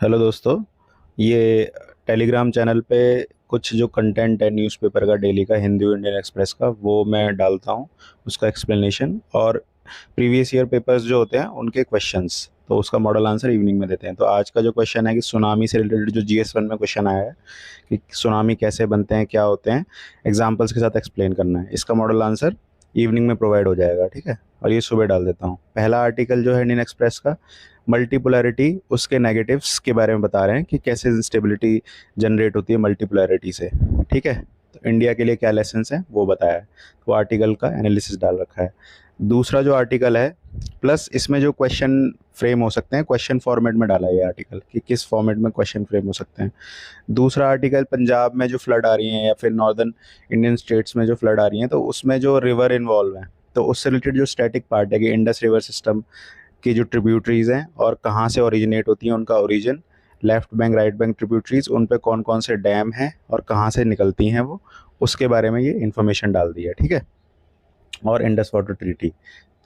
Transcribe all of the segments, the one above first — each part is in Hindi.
हेलो दोस्तों। ये टेलीग्राम चैनल पे कुछ जो कंटेंट है न्यूज़पेपर का डेली का हिंदू इंडियन एक्सप्रेस का वो मैं डालता हूँ। उसका एक्सप्लेनेशन और प्रीवियस ईयर पेपर्स जो होते हैं उनके क्वेश्चंस, तो उसका मॉडल आंसर इवनिंग में देते हैं। तो आज का जो क्वेश्चन है कि सुनामी से रिलेटेड जो GS1 में क्वेश्चन आया है कि सुनामी कैसे बनते हैं, क्या होते हैं, एग्जाम्पल्स के साथ एक्सप्लेन करना है। इसका मॉडल आंसर इवनिंग में प्रोवाइड हो जाएगा, ठीक है। और ये सुबह डाल देता हूँ। पहला आर्टिकल जो है इंडियन एक्सप्रेस का, मल्टीपोलैरिटी उसके नेगेटिव्स के बारे में बता रहे हैं कि कैसे इंस्टेबिलिटी जनरेट होती है मल्टीपोलैरिटी से, ठीक है। तो इंडिया के लिए क्या लेसन्स हैं वो बताया है। तो आर्टिकल का एनालिसिस डाल रखा है। दूसरा जो आर्टिकल है, प्लस इसमें जो क्वेश्चन फ्रेम हो सकते हैं, क्वेश्चन फॉर्मेट में डाला है ये आर्टिकल कि किस फॉर्मेट में क्वेश्चन फ्रेम हो सकते हैं। दूसरा आर्टिकल, पंजाब में जो फ्लड आ रही हैं या फिर नॉर्दर्न इंडियन स्टेट्स में जो फ्लड आ रही हैं, तो उसमें जो रिवर इन्वॉल्व हैं, तो उससे रिलेटेड जो स्टैटिक पार्ट है कि इंडस रिवर सिस्टम की जो ट्रिब्यूटरीज हैं और कहाँ से ओरिजिनेट होती हैं, उनका origin, left bank right bank tributaries, उन पे कौन कौन से डैम हैं और कहाँ से निकलती हैं वो, उसके बारे में ये इन्फॉर्मेशन डाल दी है, ठीक है। और इंडस वाटर ट्रीटी,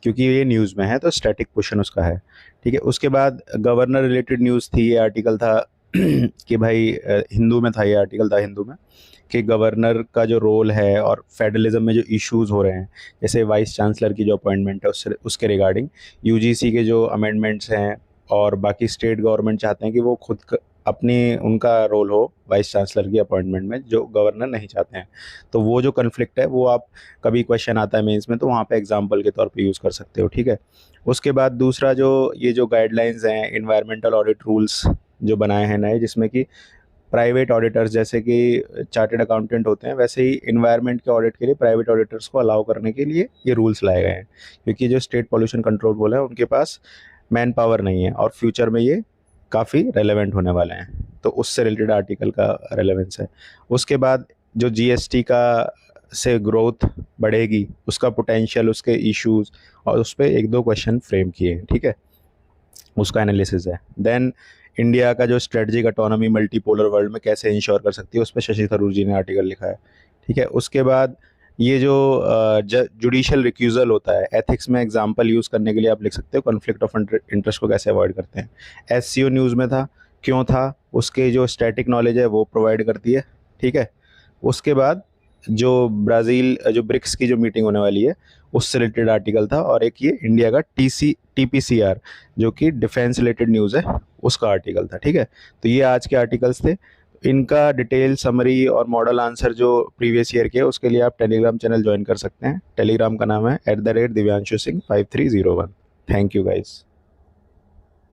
क्योंकि ये न्यूज़ में है तो स्टैटिक क्वेश्चन उसका है, ठीक है। उसके बाद गवर्नर रिलेटेड न्यूज़ थी, ये आर्टिकल था कि भाई हिंदू में था, ये आर्टिकल था हिंदू में कि गवर्नर का जो रोल है और फेडरलिज्म में जो इश्यूज हो रहे हैं, जैसे वाइस चांसलर की जो अपॉइंटमेंट है उससे उसके रिगार्डिंग, यूजीसी के जो अमेंडमेंट्स हैं, और बाकी स्टेट गवर्नमेंट चाहते हैं कि वो खुद अपनी उनका रोल हो वाइस चांसलर की अपॉइंटमेंट में, जो गवर्नर नहीं चाहते हैं। तो वो जो कन्फ्लिक्ट है वो आप, कभी क्वेश्चन आता है मेंस में तो वहाँ पे एग्जांपल के तौर पे यूज़ कर सकते हो, ठीक है। उसके बाद दूसरा जो ये जो गाइडलाइंस हैं, इन्वायरमेंटल ऑडिट रूल्स जो बनाए हैं नए, जिसमें कि प्राइवेट ऑडिटर्स, जैसे कि चार्टर्ड अकाउंटेंट होते हैं, वैसे ही इन्वायरमेंट के ऑडिट के लिए प्राइवेट ऑडिटर्स को अलाउ करने के लिए ये रूल्स लाए गए हैं, क्योंकि जो स्टेट पॉल्यूशन कंट्रोल बोर्ड है उनके पास मैन पावर नहीं है और फ्यूचर में ये काफ़ी रेलेवेंट होने वाले हैं। तो उससे रिलेटेड आर्टिकल का रेलेवेंस है। उसके बाद जो जीएसटी का से ग्रोथ बढ़ेगी, उसका पोटेंशियल, उसके इश्यूज, और उस पर एक दो क्वेश्चन फ्रेम किए हैं, ठीक है। उसका एनालिसिस है। देन इंडिया का जो स्ट्रेटजिक ऑटोनॉमी मल्टीपोलर वर्ल्ड में कैसे इंश्योर कर सकती है, उस पर शशि थरूर जी ने आर्टिकल लिखा है, ठीक है। उसके बाद ये जो जुडिशियल रिक्यूजल होता है, एथिक्स में एग्जांपल यूज़ करने के लिए आप लिख सकते हो कॉन्फ्लिक्ट ऑफ इंटरेस्ट को कैसे अवॉइड करते हैं। एससीओ न्यूज़ में था, क्यों था, उसके जो स्टैटिक नॉलेज है वो प्रोवाइड करती है, ठीक है। उसके बाद जो ब्राज़ील जो ब्रिक्स की जो मीटिंग होने वाली है उससे रिलेटेड आर्टिकल था, और एक ये इंडिया का TPCR जो कि डिफेंस रिलेटेड न्यूज़ है उसका आर्टिकल था, ठीक है। तो ये आज के आर्टिकल्स थे। इनका डिटेल समरी और मॉडल आंसर जो प्रीवियस ईयर के है उसके लिए आप टेलीग्राम चैनल ज्वाइन कर सकते हैं। टेलीग्राम का नाम है @Divyanshu Singh 5301। Thank you guys.